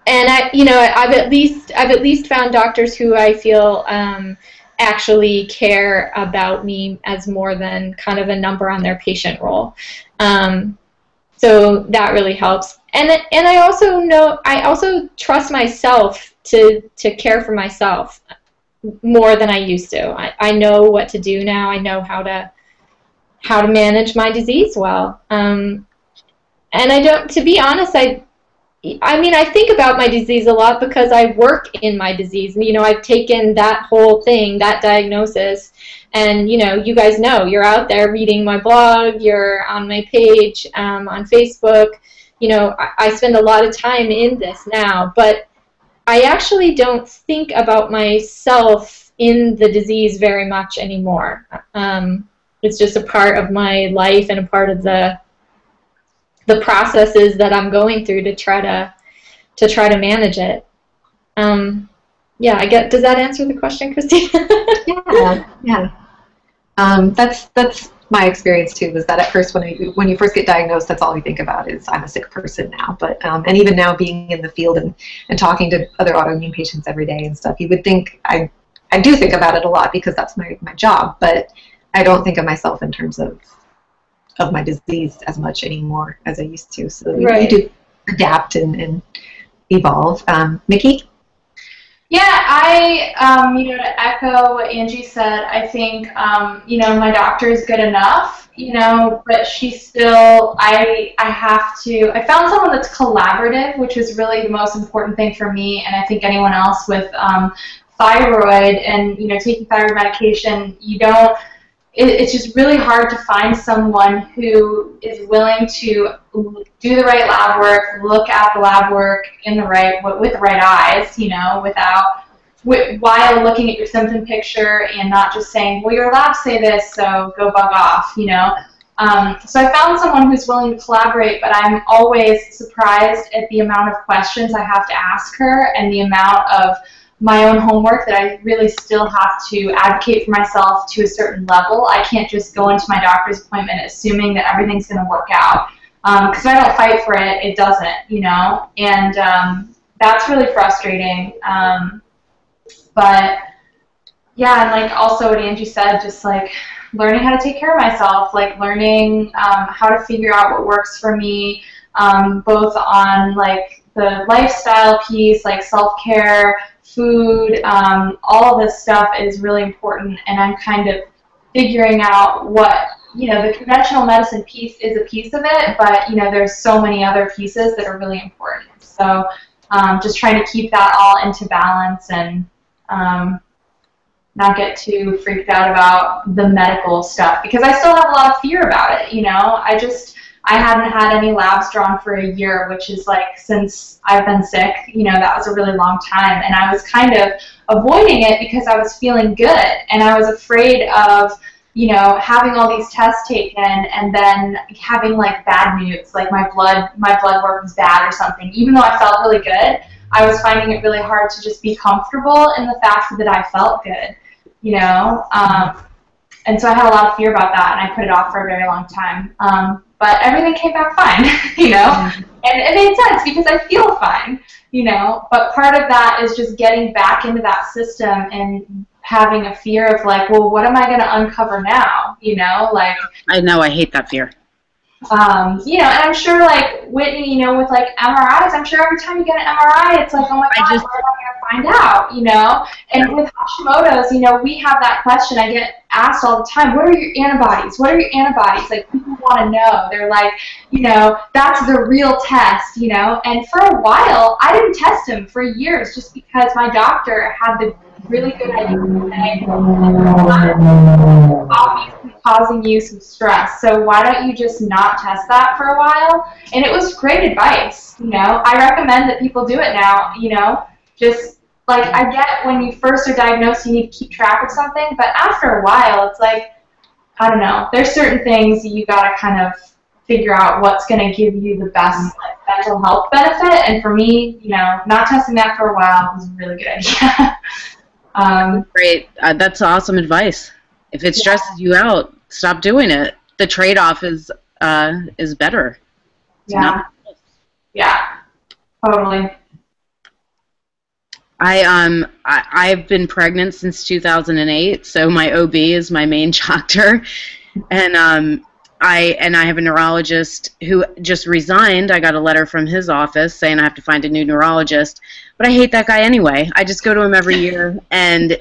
I've at least found doctors who I feel actually care about me as more than kind of a number on their patient roll. So that really helps. And I also trust myself to care for myself more than I used to. I know what to do now. I know how to manage my disease well. And to be honest, I think about my disease a lot because I work in my disease. I've taken that whole thing, that diagnosis, and, you guys know, you're out there reading my blog, you're on my page on Facebook. I spend a lot of time in this now, but I actually don't think about myself in the disease very much anymore. It's just a part of my life and a part of the processes that I'm going through to try to manage it. Does that answer the question, Christine? Yeah. That's my experience too. Was that at first when you first get diagnosed, that's all you think about is I'm a sick person now. But and even now, being in the field and talking to other autoimmune patients every day and stuff, you would think I do think about it a lot because that's my job. But I don't think of myself in terms of my disease as much anymore as I used to. So you need to adapt and evolve. Mickey? Yeah, to echo what Angie said, I think, my doctor is good enough, but she's still, I found someone that's collaborative, which is really the most important thing for me, and I think anyone else with thyroid and, taking thyroid medication, it's just really hard to find someone who is willing to do the right lab work, look at the lab work with the right eyes, while looking at your symptom picture and not just saying, well, your labs say this, so go bug off, So I found someone who's willing to collaborate, but I'm always surprised at the amount of questions I have to ask her and the amount of my own homework that I really still have to advocate for myself to a certain level. I can't just go into my doctor's appointment assuming that everything's going to work out. Because if I don't fight for it, it doesn't, And that's really frustrating. But, yeah, and, also what Angie said, just, learning how to take care of myself, learning how to figure out what works for me, both on, the lifestyle piece, self-care, food, all of this stuff is really important, and I'm kind of figuring out what, the conventional medicine piece is a piece of it, but, there's so many other pieces that are really important. So just trying to keep that all into balance and not get too freaked out about the medical stuff, because I still have a lot of fear about it, I hadn't had any labs drawn for a year, which is since I've been sick, that was a really long time. And I was kind of avoiding it because I was feeling good. And I was afraid of, having all these tests taken and then having bad news, my blood work was bad or something. Even though I felt really good, I was finding it really hard to just be comfortable in the fact that I felt good, and so I had a lot of fear about that, and I put it off for a very long time. But everything came back fine, and it made sense because I feel fine, but part of that is just getting back into that system and having a fear of well, what am I going to uncover now, I know, I hate that fear. And I'm sure Whitney, with MRIs, I'm sure every time you get an MRI, it's oh my God, what am I going to find out, And with Hashimoto's, we have that question I get asked all the time, what are your antibodies? What are your antibodies? People want to know. They're that's the real test, And for a while, I didn't test them for years just because my doctor had the really good idea of saying, obviously causing you some stress, so why don't you just not test that for a while? And it was great advice, I recommend that people do it now, just I get when you first are diagnosed you need to keep track of something, but after a while it's I don't know, there's certain things you gotta kind of figure out what's gonna give you the best mental health benefit, and for me, not testing that for a while was a really good idea. Great. That's awesome advice. If it stresses you out, stop doing it. The trade-off is better. Yeah, totally. I've been pregnant since 2008, so my OB is my main doctor, and I have a neurologist who just resigned. I got a letter from his office saying I have to find a new neurologist, but I hate that guy anyway. I just go to him every year, and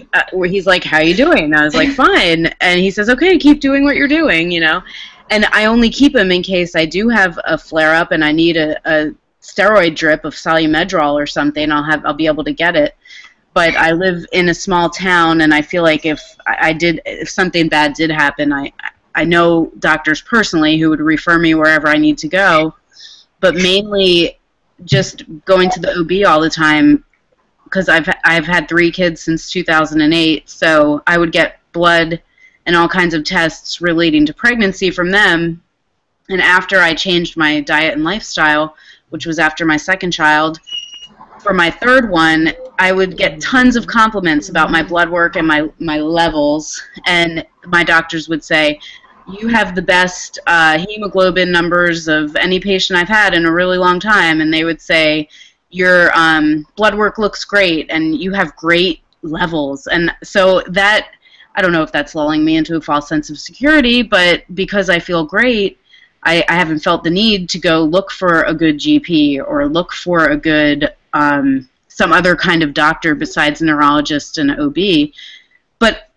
he's like, "How you doing?" And I was like, "Fine," and he says, "Okay, keep doing what you're doing," And I only keep him in case I do have a flare-up and I need a steroid drip of Solumedrol or something. I'll be able to get it. But I live in a small town, and I feel like if something bad did happen, I know doctors personally who would refer me wherever I need to go, but mainly just going to the OB all the time, because I've had 3 kids since 2008, so I would get blood and all kinds of tests relating to pregnancy from them. And after I changed my diet and lifestyle, which was after my second child, for my third one, I would get tons of compliments about my blood work and my levels, and my doctors would say, "You have the best hemoglobin numbers of any patient I've had in a really long time," and they would say, "Your blood work looks great, and you have great levels." And so that I don't know if that's lulling me into a false sense of security, but because I feel great, I haven't felt the need to go look for a good GP or look for a good some other kind of doctor besides a neurologist and OB. But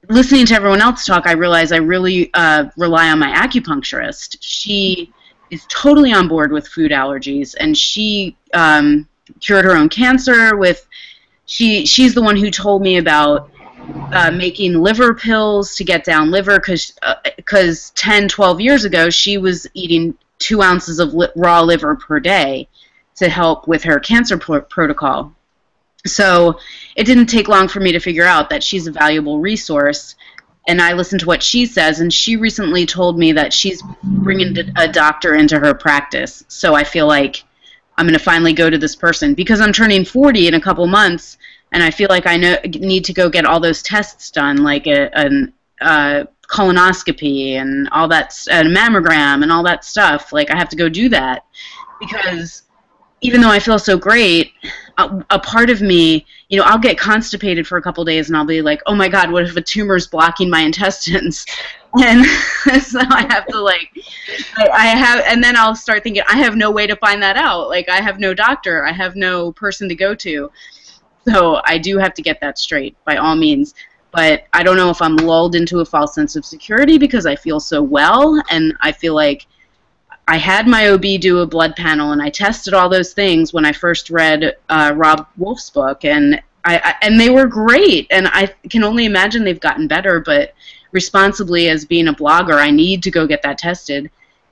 listening to everyone else talk, I realize I really rely on my acupuncturist. She is totally on board with food allergies, and she cured her own cancer with. She's the one who told me about making liver pills to get down liver, because 10, 12 years ago she was eating 2 ounces of raw liver per day to help with her cancer protocol. So it didn't take long for me to figure out that she's a valuable resource, and I listened to what she says, and she recently told me that she's bringing a doctor into her practice. So I feel like I'm going to finally go to this person because I'm turning 40 in a couple months, and I feel like I need to go get all those tests done, like a colonoscopy and all that, a mammogram and all that stuff. Like, I have to go do that because even though I feel so great, a part of me, you know, I'll get constipated for a couple days and I'll be like, oh my God, what if a tumor's blocking my intestines? And so I have to, like, and then I'll start thinking, I have no way to find that out. Like, I have no doctor, I have no person to go to. So I do have to get that straight, by all means. But I don't know if I'm lulled into a false sense of security because I feel so well, and I feel like I had my OB do a blood panel, and I tested all those things when I first read Rob Wolf's book, and they were great, and I can only imagine they've gotten better, but responsibly, as being a blogger, I need to go get that tested.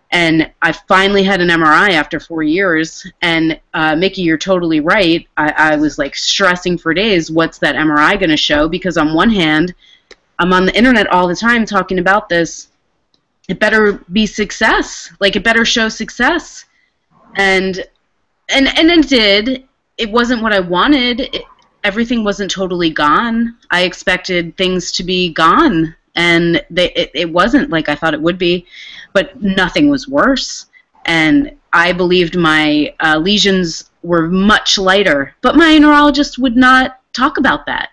And I finally had an MRI after 4 years, and Mickey, you're totally right. I was like stressing for days, what's that MRI going to show? Because on one hand, I'm on the internet all the time talking about this. It better be success. Like, it better show success. And it did. It wasn't what I wanted. Everything wasn't totally gone. I expected things to be gone, and it wasn't like I thought it would be. But nothing was worse. And I believed my lesions were much lighter. But my neurologist would not talk about that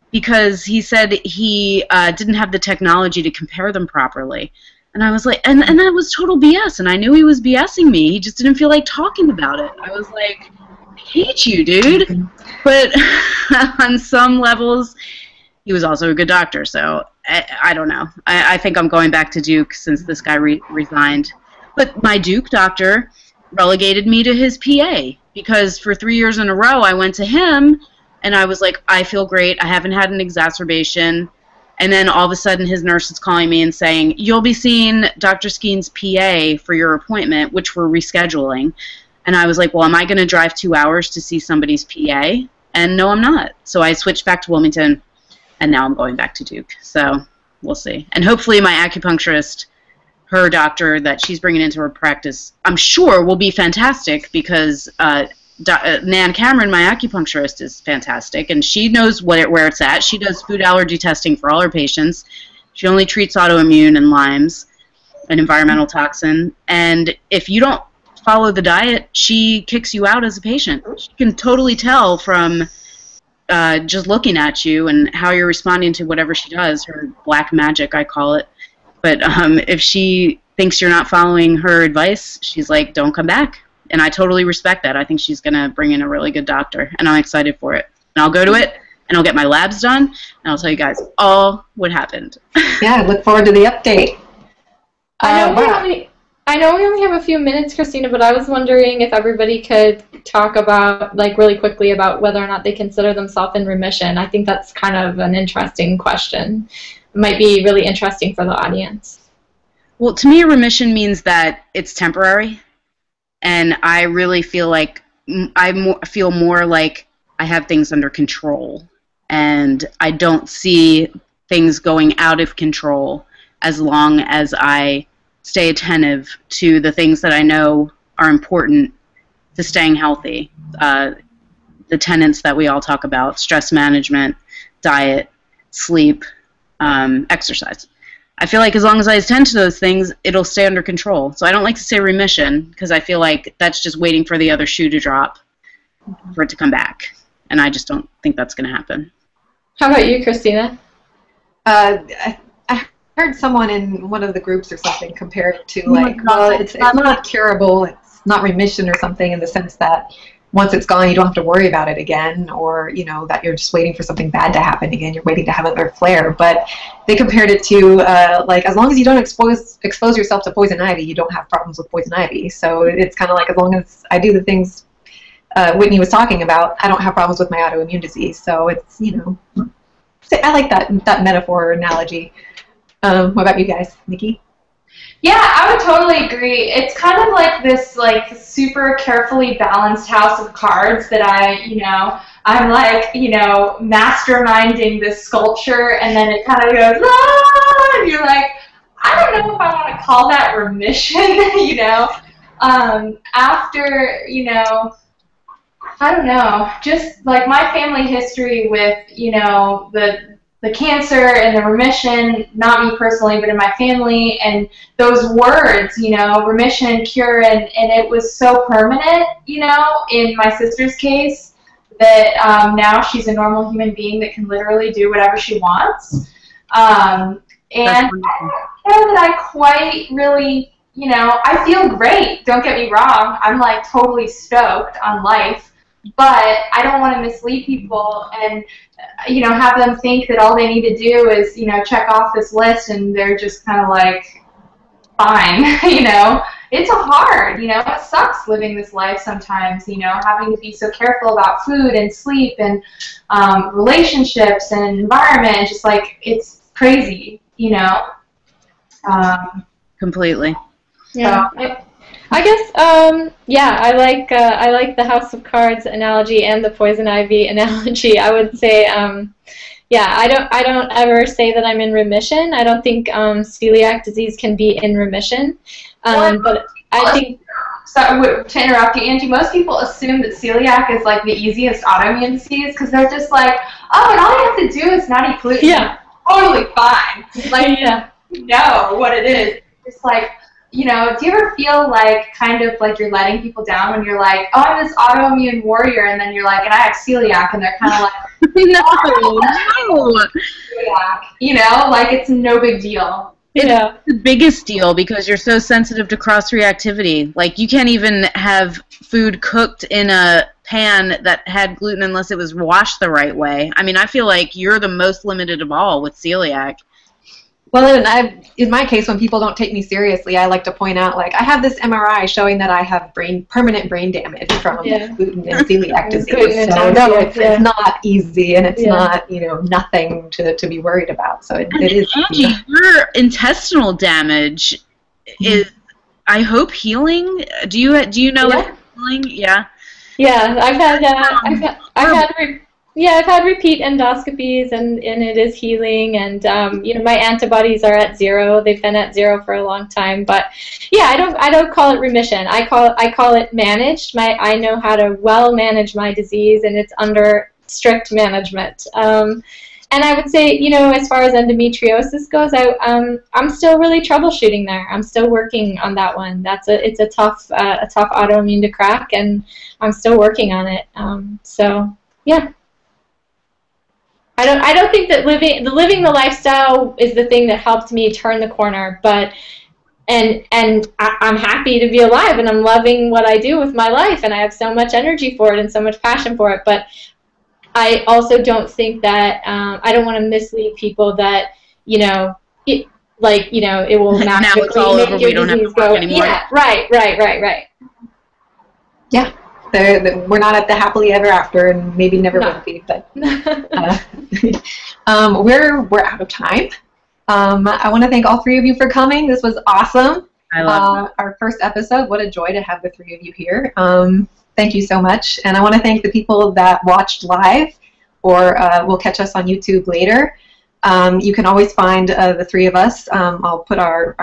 because he said he didn't have the technology to compare them properly. And I was like, and that was total BS, and I knew he was BSing me. He just didn't feel like talking about it. I was like, I hate you, dude. But on some levels, he was also a good doctor, so I don't know. I think I'm going back to Duke since this guy resigned. But my Duke doctor relegated me to his PA because for 3 years in a row I went to him, and I was like, I feel great. I haven't had an exacerbation. And then all of a sudden his nurse is calling me and saying, you'll be seeing Dr. Skeen's PA for your appointment, which we're rescheduling. And I was like, well, am I going to drive 2 hours to see somebody's PA? And no, I'm not. So I switched back to Wilmington, and now I'm going back to Duke. So we'll see. And hopefully my acupuncturist, her doctor that she's bringing into her practice, I'm sure will be fantastic because Nan Cameron, my acupuncturist, is fantastic, and she knows where it's at. She does food allergy testing for all her patients. She only treats autoimmune and Lyme's, an environmental toxin. And if you don't follow the diet, she kicks you out as a patient. She can totally tell from just looking at you and how you're responding to whatever she does, her black magic, I call it. But if she thinks you're not following her advice, she's like, don't come back. And I totally respect that. I think she's going to bring in a really good doctor, and I'm excited for it. And I'll go to it, and I'll get my labs done, and I'll tell you guys all what happened. Yeah, I look forward to the update. I know we only have a few minutes, Christina, but I was wondering if everybody could talk about, like, really quickly about whether or not they consider themselves in remission. I think that's kind of an interesting question. It might be really interesting for the audience. Well, to me, remission means that it's temporary. And I really feel like feel more like I have things under control, and I don't see things going out of control as long as I stay attentive to the things that I know are important to staying healthy. The tenets that we all talk about: stress management, diet, sleep, exercise. I feel like as long as I attend to those things, it'll stay under control. So I don't like to say remission because I feel like that's just waiting for the other shoe to drop for it to come back. And I just don't think that's going to happen. How about you, Christina? I heard someone in one of the groups or something compare it to like, well, it's not curable, it's not remission or something, in the sense that once it's gone, you don't have to worry about it again, or that you're just waiting for something bad to happen again. You're waiting to have another flare. But they compared it to like, as long as you don't expose yourself to poison ivy, you don't have problems with poison ivy. So it's kind of like, as long as I do the things Whitney was talking about, I don't have problems with my autoimmune disease. So it's I like that metaphor or analogy. What about you guys, Nikki? Yeah, I would totally agree. It's kind of like this super carefully balanced house of cards that I'm like, masterminding this sculpture, and then it kind of goes, ah! And you're like, I don't know if I want to call that remission, after, I don't know, just like my family history with, the cancer and the remission, not me personally, but in my family, and those words, remission, cure, and it was so permanent, in my sister's case, that now she's a normal human being that can literally do whatever she wants. And I don't know that I quite really, I feel great, don't get me wrong, I'm like totally stoked on life, but I don't want to mislead people and have them think that all they need to do is check off this list and they're just kind of like fine. It's hard, it sucks living this life sometimes, having to be so careful about food and sleep and relationships and environment, just like it's crazy, Completely. Yeah. So, I guess, yeah, I like the House of Cards analogy and the poison ivy analogy. I would say, yeah, I don't ever say that I'm in remission. I don't think celiac disease can be in remission, but I think. So to interrupt you, Angie, most people assume that celiac is like the easiest autoimmune disease because they're just like, oh, and all you have to do is not eat gluten. Yeah. Totally fine. Like, yeah. You know what it is. It's like. Do you ever feel like kind of like you're letting people down when you're like, oh, I'm this autoimmune warrior, and then you're like, and I have celiac, and they're kind of like, no, celiac, like it's no big deal. Yeah. It's the biggest deal because you're so sensitive to cross-reactivity. Like, you can't even have food cooked in a pan that had gluten unless it was washed the right way. I mean, I feel like you're the most limited of all with celiac. Well, and in my case, when people don't take me seriously, I like to point out, like, I have this MRI showing that I have permanent brain damage from gluten and celiac disease. So no, it's not easy, and it's not, nothing to be worried about. So it is. Angie, your intestinal damage is, I hope, healing. Do you know it's healing? Yeah. Yeah, I've had repeat endoscopies, and it is healing, and my antibodies are at 0. They've been at 0 for a long time, but yeah, I don't call it remission. I call it managed. I know how to well manage my disease, and it's under strict management. And I would say, as far as endometriosis goes, I'm still really troubleshooting there. I'm still working on that one. It's a tough autoimmune to crack, and I'm still working on it. So yeah. I don't think that living the lifestyle is the thing that helped me turn the corner, but I'm happy to be alive, and I'm loving what I do with my life, and I have so much energy for it and so much passion for it. But I also don't think that I don't want to mislead people that it will magically make your disease go. Yeah, right. Yeah. We're not at the happily ever after, and maybe never will be, but we're out of time. I want to thank all 3 of you for coming. This was awesome. I love our first episode. What a joy to have the 3 of you here. Thank you so much, and I want to thank the people that watched live or will catch us on YouTube later. You can always find the 3 of us. I'll put our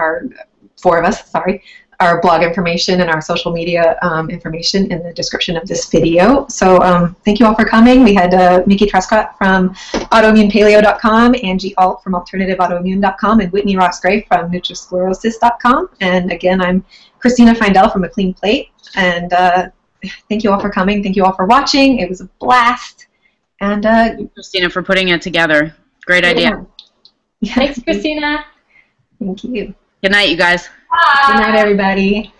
4 of us, sorry, our blog information and our social media information in the description of this video. So thank you all for coming. We had Mickey Trescott from AutoimmunePaleo.com, Angie Alt from AlternativeAutoimmune.com, and Whitney Ross Gray from NutriSclerosis.com. And again, I'm Christina Feindel from A Clean Plate. And thank you all for coming. Thank you all for watching. It was a blast. And Christina, for putting it together. Great idea. Thanks, Christina. Thank you. Good night, you guys. Bye. Good night, everybody.